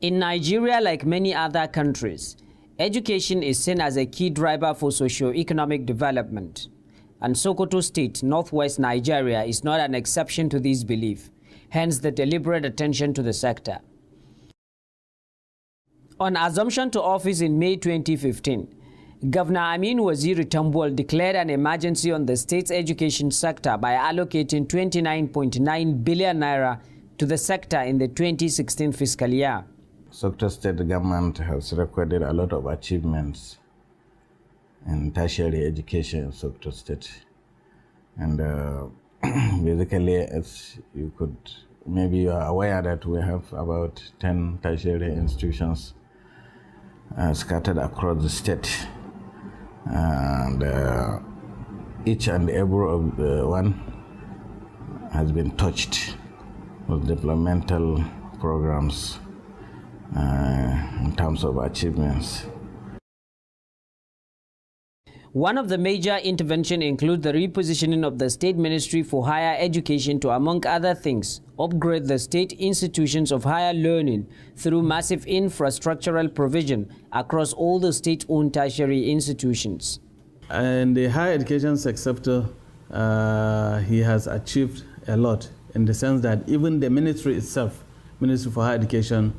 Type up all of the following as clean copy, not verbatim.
In Nigeria, like many other countries, education is seen as a key driver for socio-economic development. And Sokoto State, northwest Nigeria, is not an exception to this belief, hence the deliberate attention to the sector. On assumption to office in May 2015, Governor Aminu Waziri Tambuwal declared an emergency on the state's education sector by allocating 29.9 billion naira to the sector in the 2016 fiscal year. Sokoto State government has recorded a lot of achievements in tertiary education in Sokoto State. And basically, as you could, maybe you are aware that we have about 10 tertiary institutions scattered across the state. And each and every one has been touched with developmental programs in terms of achievements. One of the major interventions includes the repositioning of the State Ministry for Higher Education to, among other things, upgrade the state institutions of higher learning through massive infrastructural provision across all the state-owned tertiary institutions. In the higher education sector, he has achieved a lot in the sense that even the ministry itself, Ministry for Higher Education,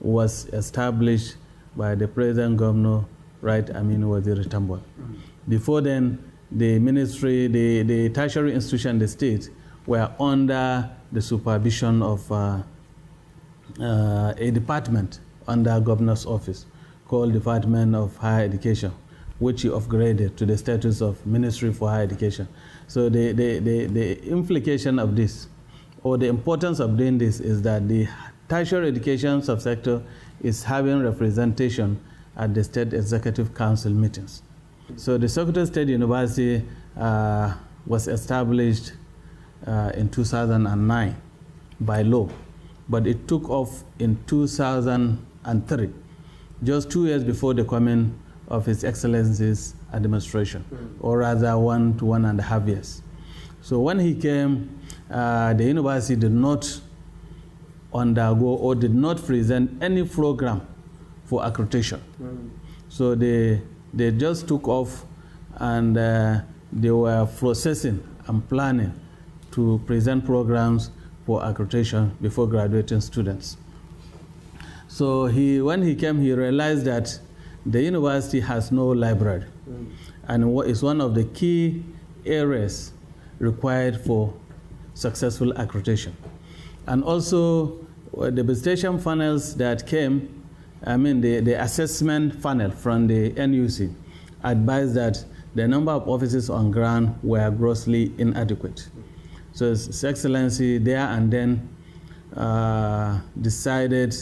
was established by the present governor, right, Aminu Waziri Tambuwal. Before then, the ministry, the tertiary institution in the state were under the supervision of a department under governor's office called Department of Higher Education, which he upgraded to the status of Ministry for Higher Education. So the implication of this, or the importance of doing this, is that the tertiary education subsector is having representation at the State Executive Council meetings. So the Sokoto State University was established in 2009 by law, but it took off in 2003, just 2 years before the coming of His Excellency's administration, or rather 1 to 1.5 years. So when he came, the university did not undergo or did not present any program for accreditation. So they just took off, and they were processing and planning to present programs for accreditation before graduating students. So when he came, he realized that the university has no library, and what is one of the key areas required for successful accreditation. And also the visitation funnels that came, the assessment funnel from the NUC advised that the number of offices on ground were grossly inadequate. So His Excellency there and then decided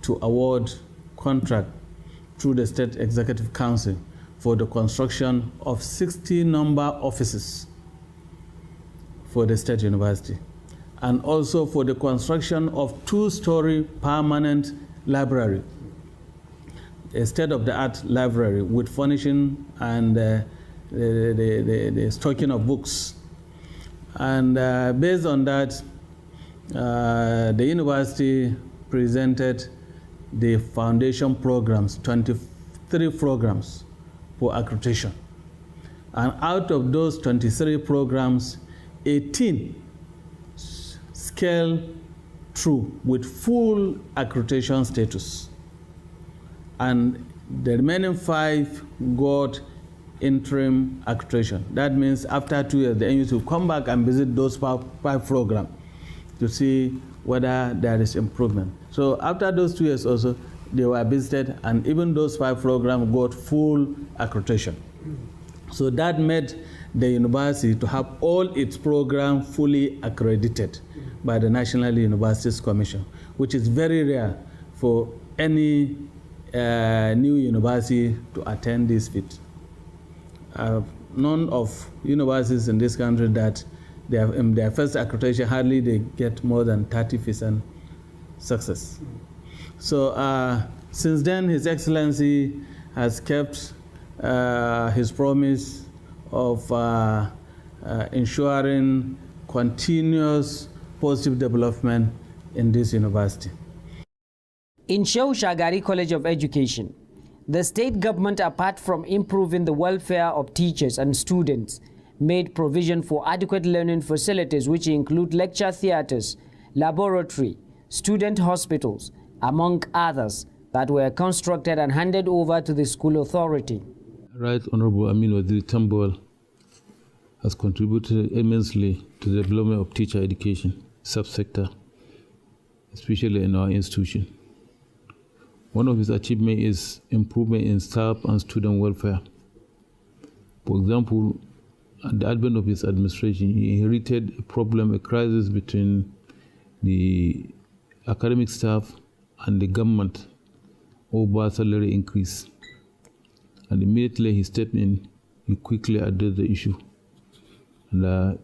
to award contract through the State Executive Council for the construction of 60 number offices for the State University, and also for the construction of 2-story permanent library, a state-of-the-art library with furnishing and the stocking of books. And based on that, the university presented the foundation programs, 23 programs for accreditation. And out of those 23 programs, 18 scale through with full accreditation status. And the remaining 5 got interim accreditation. That means after 2 years, the NUC will come back and visit those 5 programs to see whether there is improvement. So after those 2 years also, they were visited, and even those 5 programs got full accreditation. So that made the university to have all its programs fully accredited by the National Universities Commission, which is very rare for any new university to attend this feat. None of universities in this country that they have, in their first accreditation, hardly they get more than 30% success. So since then, His Excellency has kept his promise of ensuring continuous positive development in this university. In Shehu Shagari College of Education, the state government, apart from improving the welfare of teachers and students, made provision for adequate learning facilities which include lecture theatres, laboratory, student hospitals, among others, that were constructed and handed over to the school authority. Right Honorable Amin Waziri Tambol has contributed immensely to the development of teacher education subsector, especially in our institution. One of his achievements is improvement in staff and student welfare. For example, at the advent of his administration, he inherited a crisis between the academic staff and the government over salary increase. And immediately he stepped in, he quickly addressed the issue. And the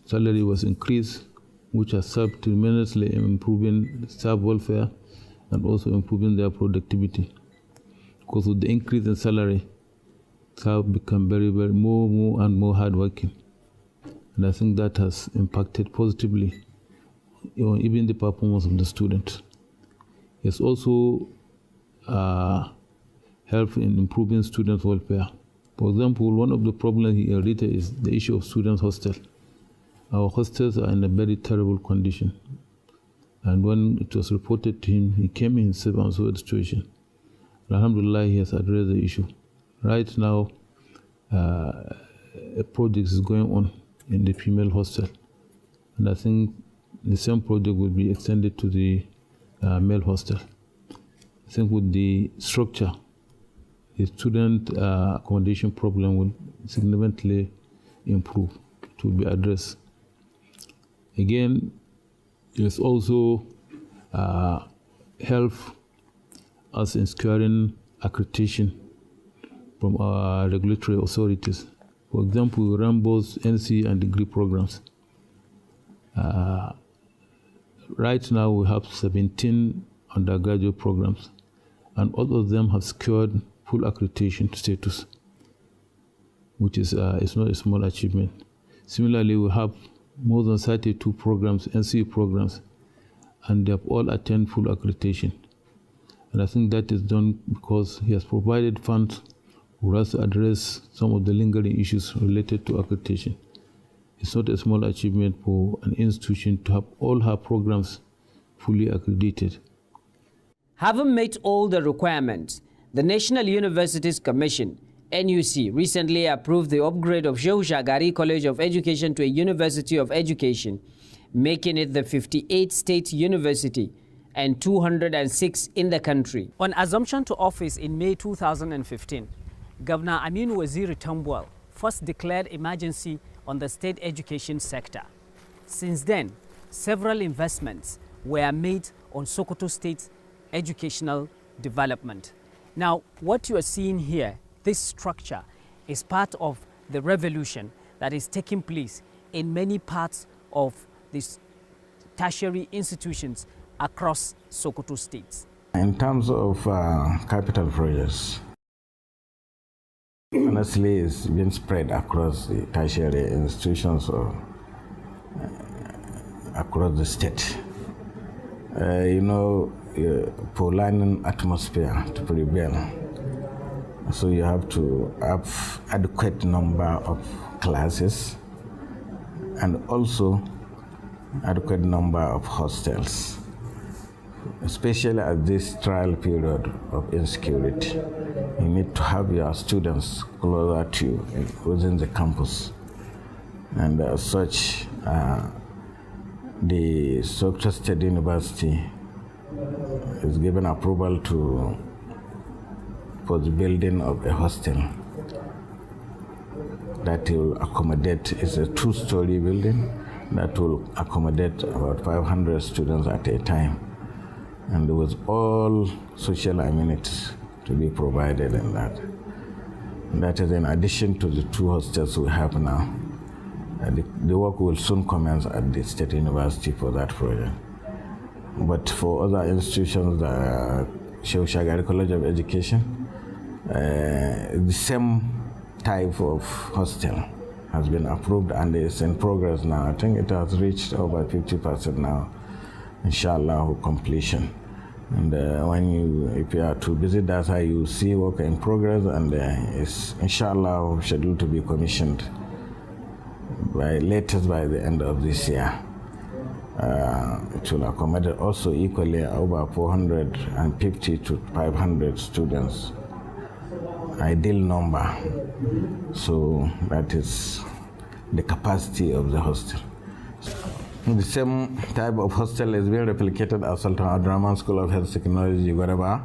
salary was increased, which has served tremendously in improving staff welfare and also improving their productivity. Because with the increase in salary, staff become very more and more hardworking. And I think that has impacted positively on even the performance of the students. It's also helped in improving student welfare. For example, one of the problems he inherited is the issue of students' hostel. Our hostels are in a very terrible condition. And when it was reported to him, he came in safe and sound situation. Alhamdulillah, he has addressed the issue. Right now, a project is going on in the female hostel. And I think the same project will be extended to the male hostel. I think with the structure, the student accommodation problem will significantly improve, to be addressed. Again, it's also help us in securing accreditation from our regulatory authorities. For example, we run both NC and degree programs. Right now, we have 17 undergraduate programs, and all of them have secured full accreditation status, which is not a small achievement. Similarly, we have more than 32 programs, NCE programs, and they have all attained full accreditation. And I think that is done because he has provided funds for us to address some of the lingering issues related to accreditation. It's not a small achievement for an institution to have all her programs fully accredited. Having met all the requirements, the National Universities Commission, NUC, recently approved the upgrade of Shehu Shagari College of Education to a University of Education, making it the 58th state university and 206 in the country. On assumption to office in May 2015, Governor Amin Waziri Tambol first declared emergency on the state education sector. Since then, several investments were made on Sokoto State's educational development. Now, what you are seeing here, this structure, is part of the revolution that is taking place in many parts of these tertiary institutions across Sokoto State. In terms of capital projects, honestly, it's been spread across the tertiary institutions or across the state. For learning atmosphere to prevail, so you have to have adequate number of classes and also adequate number of hostels, especially at this trial period of insecurity. You need to have your students closer to you within the campus. And as such, the Sokoto State University is given approval for the building of a hostel that will accommodate, it's a two-story building that will accommodate about 500 students at a time, and with all social amenities to be provided in that. And that is in addition to the two hostels we have now. The work will soon commence at the State University for that project. But for other institutions, the Shehu Shagari College of Education, the same type of hostel has been approved and is in progress now. I think it has reached over 50% now, inshallah, completion. And if you are to visit that site, you see work in progress, and it's inshallah scheduled to be commissioned latest by the end of this year. It will accommodate also equally over 450 to 500 students, ideal number. So that is the capacity of the hostel. The same type of hostel is being replicated at Sultan Abdurrahman School of Health Technology, Goraba.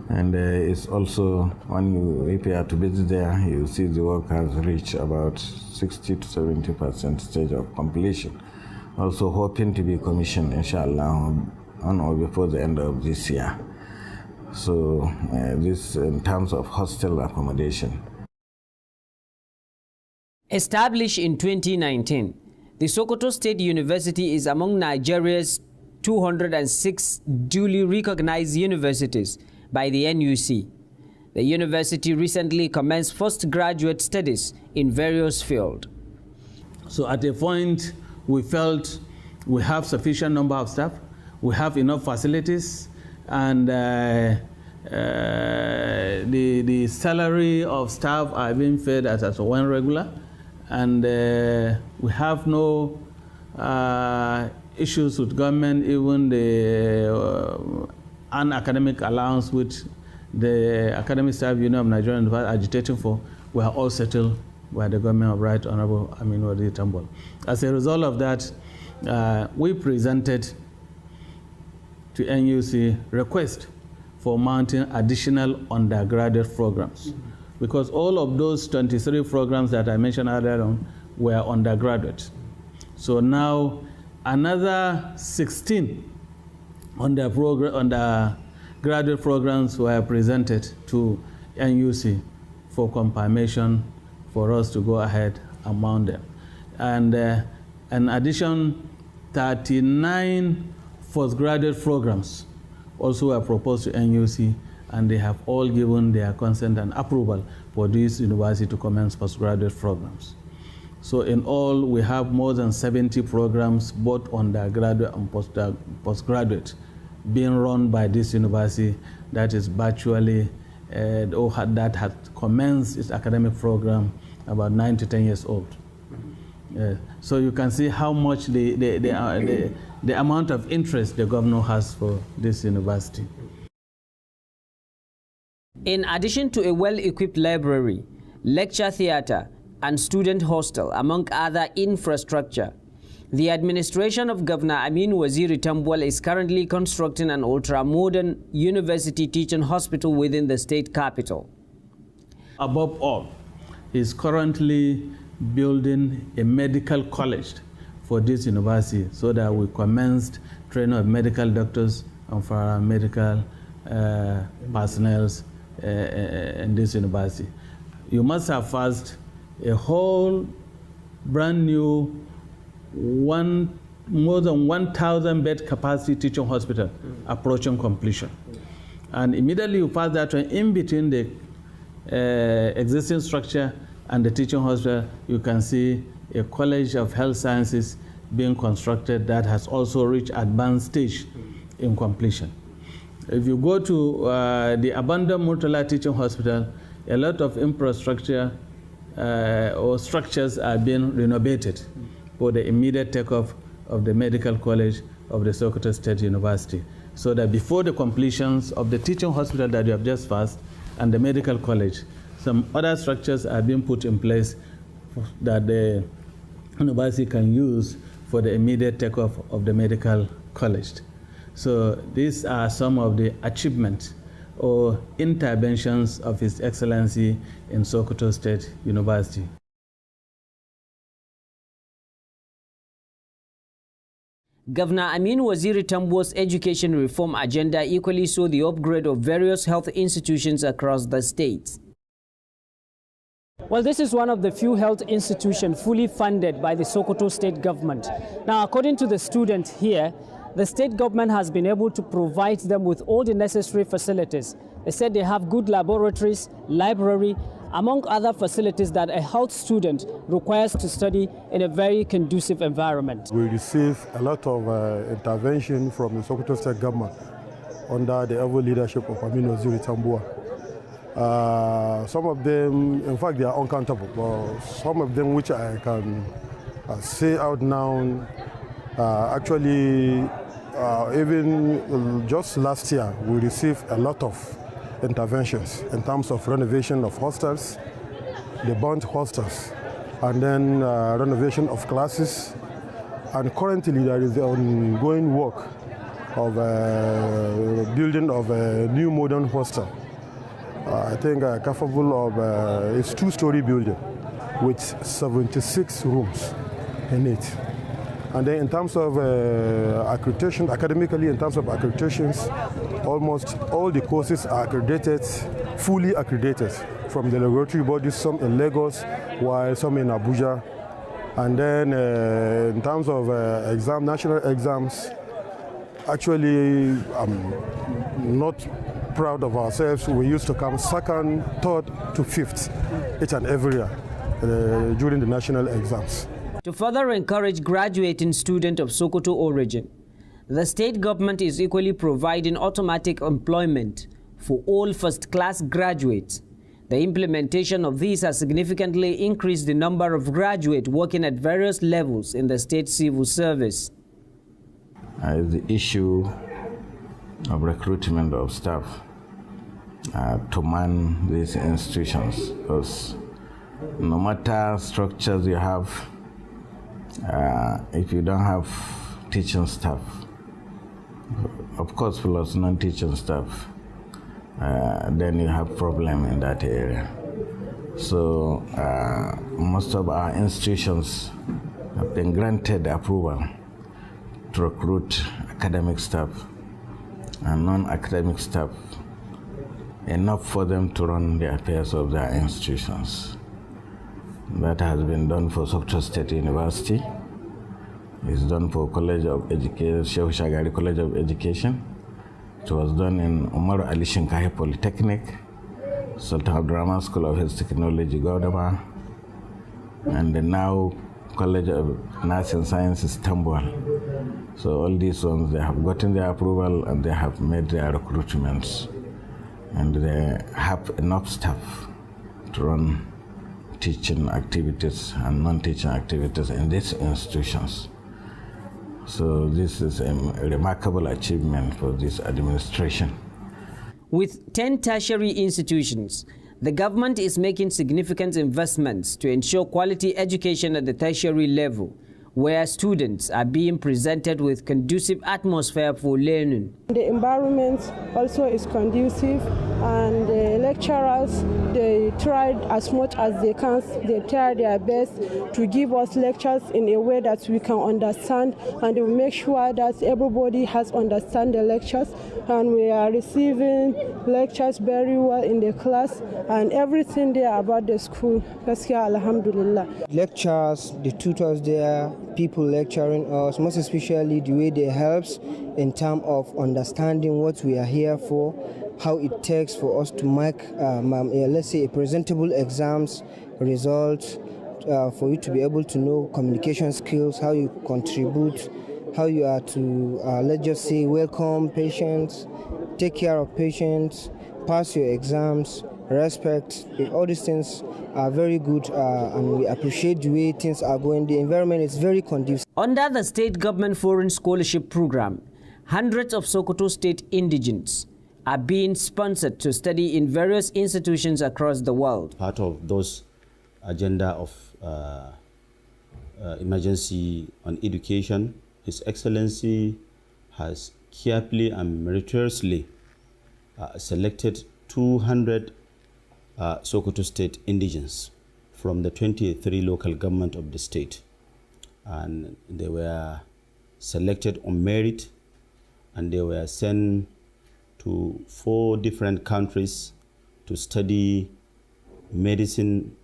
And it's also, if you are to visit there, you see the work has reached about 60 to 70% stage of completion. Also hoping to be commissioned, inshallah, on or before the end of this year. So this in terms of hostel accommodation. Established in 2019, the Sokoto State University is among Nigeria's 206 duly recognized universities by the NUC. The university recently commenced postgraduate studies in various fields. So at a point, we felt we have sufficient number of staff, we have enough facilities, and the salary of staff are being paid as one regular, and we have no issues with government. Even the unacademic allowance which the Academic Staff Union of Nigeria is agitating for, we are all settled by the government of Right Honorable Amin Waziri Tambol. As a result of that, we presented to NUC request for mounting additional undergraduate programs, because all of those 23 programs that I mentioned earlier on were undergraduate. So now another 16 undergraduate programs were presented to NUC for confirmation for us to go ahead and mount them. And in addition, 39 postgraduate programs also were proposed to NUC, and they have all given their consent and approval for this university to commence postgraduate programs. So in all, we have more than 70 programs, both undergraduate and postgraduate, being run by this university that is virtually, that had commenced its academic program about 9 to 10 years old. So you can see how much the amount of interest the governor has for this university. In addition to a well-equipped library, lecture theatre, and student hostel, among other infrastructure, the administration of Governor Amin Waziri Tambol is currently constructing an ultra-modern university teaching hospital within the state capital. Above all, he is currently building a medical college for this university, so that we commenced training of medical doctors and paramedical personnel in this university. You must have first a whole brand new more than 1,000 bed capacity teaching hospital approaching completion. And immediately you pass that one, in between the existing structure and the teaching hospital, you can see a college of health sciences being constructed that has also reached advanced stage in completion. If you go to the abandoned Murtala Teaching Hospital, a lot of infrastructure or structures are being renovated for the immediate takeoff of the medical college of the Sokoto State University, so that before the completions of the teaching hospital that you have just passed and the medical college, some other structures are being put in place that the university can use for the immediate takeoff of the medical college. So these are some of the achievements or interventions of His Excellency in Sokoto State University. Governor Amin Waziri Tambol's education reform agenda equally saw the upgrade of various health institutions across the state. Well, this is one of the few health institutions fully funded by the Sokoto state government. Now, according to the student here, the state government has been able to provide them with all the necessary facilities. They said they have good laboratories, library, among other facilities that a health student requires to study in a very conducive environment. We receive a lot of intervention from the Sokoto state government under the able leadership of Aminu Waziri Tambuwa. Some of them, in fact, they are uncountable, but some of them which I can say out now, actually, even just last year, we received a lot of interventions in terms of renovation of hostels, the burnt hostels, and then renovation of classes. And currently there is the ongoing work of building of a new modern hostel. I think capable of it's two-story building with 76 rooms in it. And then in terms of accreditation, academically in terms of accreditations, almost all the courses are accredited, fully accredited from the regulatory bodies, some in Lagos, while some in Abuja. And then in terms of national exams, actually I'm not proud of ourselves. We used to come second, third to fifth each and every year during the national exams. To further encourage graduating students of Sokoto origin, the state government is equally providing automatic employment for all first-class graduates. The implementation of these has significantly increased the number of graduates working at various levels in the state civil service. The issue of recruitment of staff to man these institutions, because no matter structures you have, if you don't have teaching staff, of course plus non-teaching staff, then you have problem in that area. So most of our institutions have been granted approval to recruit academic staff and non-academic staff, enough for them to run the affairs of their institutions. That has been done for Sokoto State University. It's done for College of Education, Shehu Shagari College of Education. It was done in Umar Ali Shinkahi Polytechnic, Sultan Abdurrahman School of Health Technology, Gaudama, and now College of Nursing Sciences, Tambuwal. So all these ones, they have gotten their approval and they have made their recruitments. And they have enough staff to run teaching activities and non-teaching activities in these institutions. So this is a remarkable achievement for this administration. With 10 tertiary institutions, the government is making significant investments to ensure quality education at the tertiary level, where students are being presented with conducive atmosphere for learning. The environment also is conducive, and the lecturers, they tried as much as they can, they try their best to give us lectures in a way that we can understand, and they will make sure that everybody has understand the lectures, and we are receiving lectures very well in the class, and everything there about the school. Alhamdulillah. Lectures, the tutors there, people lecturing us, most especially the way they helps in terms of understanding what we are here for, how it takes for us to make, let's say, a presentable exams results, for you to be able to know communication skills, how you contribute, how you are to, let's just say, welcome patients, take care of patients, pass your exams, respect. All these things are very good, and we appreciate the way things are going. The environment is very conducive. Under the state government foreign scholarship program, hundreds of Sokoto state indigents are being sponsored to study in various institutions across the world. Part of those agenda of emergency on education, His Excellency has carefully and meritoriously selected 200 Sokoto state indigents from the 23 local government of the state, and they were selected on merit, and they were sent to 4 different countries to study medicine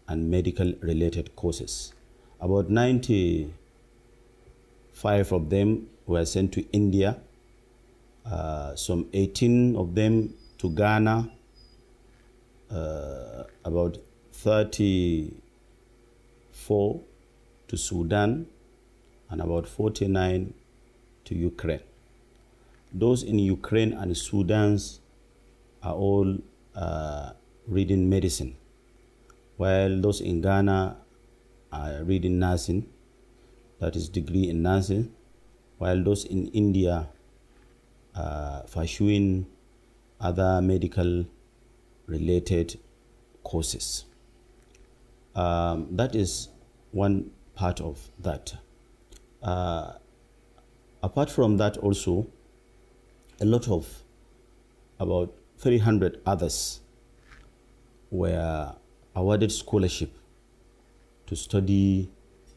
and medical related courses. About 95 of them were sent to India, some 18 of them to Ghana, about 34 to Sudan, and about 49 to Ukraine. those in Ukraine and Sudan are all reading medicine, while those in Ghana are reading nursing, that is degree in nursing, while those in India are pursuing other medical related courses. That is one part of that. Apart from that also, a lot of about 300 others were awarded scholarship to study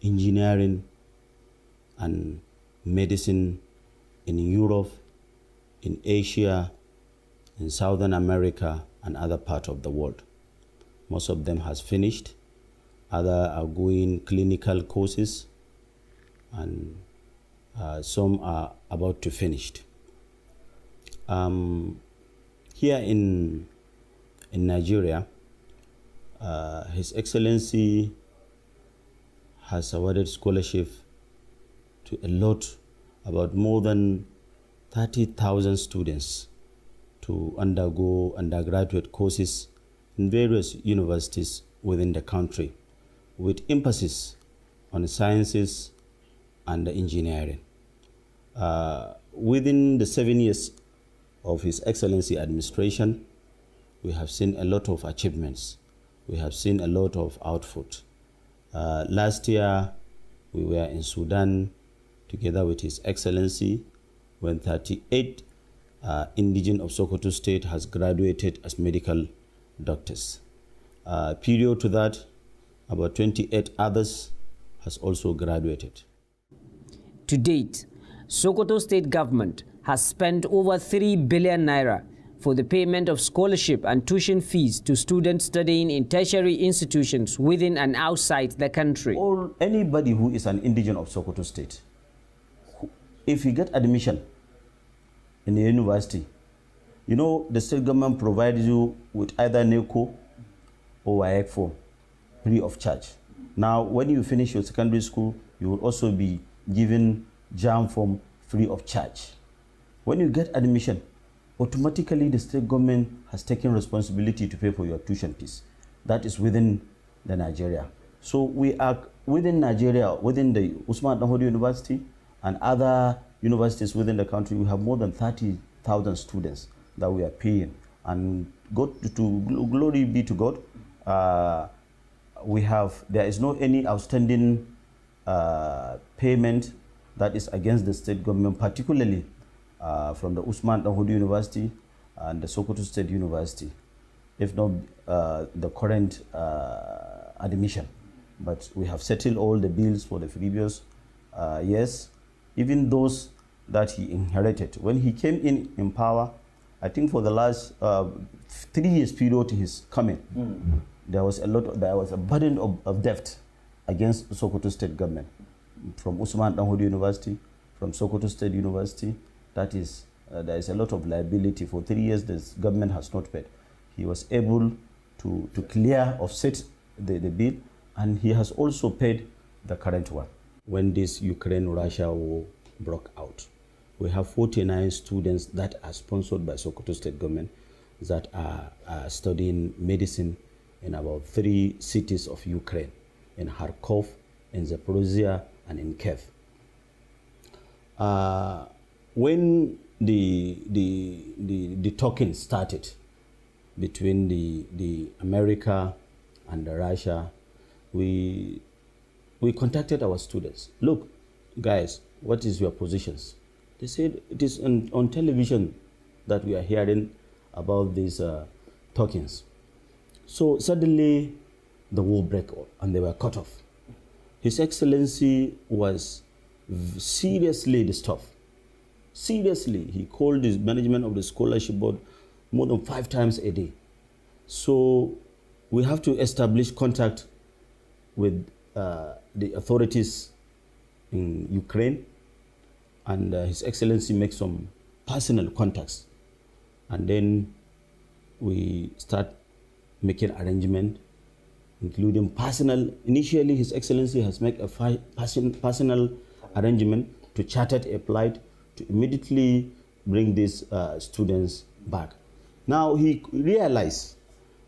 engineering and medicine in Europe, in Asia, in Southern America, and other parts of the world. Most of them has finished. Others are going clinical courses, and some are about to finish. Here in Nigeria, His Excellency has awarded scholarship to a lot, about more than 30,000 students to undergo undergraduate courses in various universities within the country, with emphasis on sciences and engineering. Within the 7 years of His Excellency administration, we have seen a lot of achievements. We have seen a lot of output. Last year, we were in Sudan together with His Excellency when 38 indigenous of Sokoto State has graduated as medical doctors. Period to that, about 28 others has also graduated. To date, Sokoto State government has spent over 3 billion naira for the payment of scholarship and tuition fees to students studying in tertiary institutions within and outside the country. Or anybody who is an indigenous of Sokoto State, if you get admission in the university, you know the state government provides you with either NECO or WAEC form free of charge. Now, when you finish your secondary school, you will also be given JAM form free of charge. When you get admission, automatically the state government has taken responsibility to pay for your tuition fees. That is within the Nigeria. So we are within Nigeria, within the Usman Danfodio University and other universities within the country, we have more than 30,000 students that we are paying. And glory be to God, there is no any outstanding payment that is against the state government, particularly from the Usman Danfodio University and the Sokoto State University, if not the current admission. But we have settled all the bills for the previous years, even those that he inherited. When he came in power, I think for the last 3 years period to his coming, there was a burden of debt against Sokoto State government, from Usman Danfodio University, from Sokoto State University. That is, there is a lot of liability. For 3 years, this government has not paid. He was able to offset the bill, and he has also paid the current one. When this Ukraine-Russia war broke out, we have 49 students that are sponsored by Sokoto State government that are studying medicine in about 3 cities of Ukraine, in Kharkov, in Zaporizhia, and in Kiev. When the talking started between the America and the Russia, we contacted our students. Look, guys, what is your positions? They said it is on television that we are hearing about these talkings. So suddenly the war broke out and they were cut off. His Excellency was seriously disturbed. Seriously, he called his management of the scholarship board more than 5 times a day. So we have to establish contact with the authorities in Ukraine, and His Excellency makes some personal contacts. And then we start making arrangement, including personal. Initially, His Excellency has made a personal arrangement to charter a flight to immediately bring these students back. Now he realized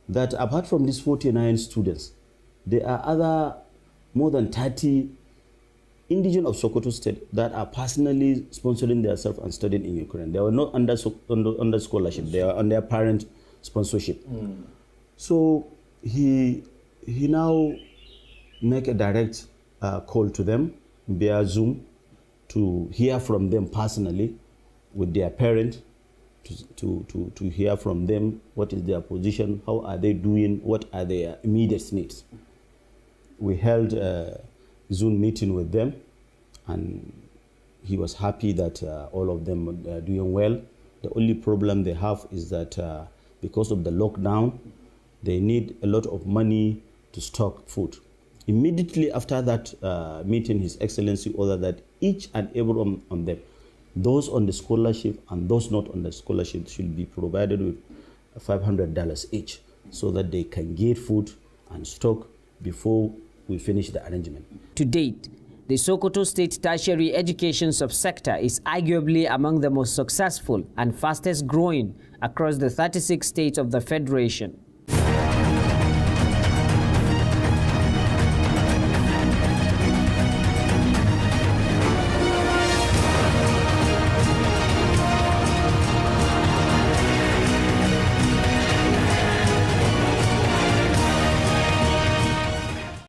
that apart from these 49 students, there are other more than 30 indigenous of Sokoto State that are personally sponsoring themselves and studying in Ukraine. They were not under scholarship, they are on their parent sponsorship. So he now make a direct call to them via Zoom to hear from them personally with their parent, to hear from them what is their position, how are they doing, what are their immediate needs. We held a Zoom meeting with them, and he was happy that all of them are doing well. The only problem they have is that because of the lockdown, they need a lot of money to stock food. Immediately after that meeting, His Excellency ordered that each and every one of them, those on the scholarship and those not on the scholarship, should be provided with $500 each so that they can get food and stock before we finish the arrangement. To date, the Sokoto State tertiary education subsector is arguably among the most successful and fastest growing across the 36 states of the Federation.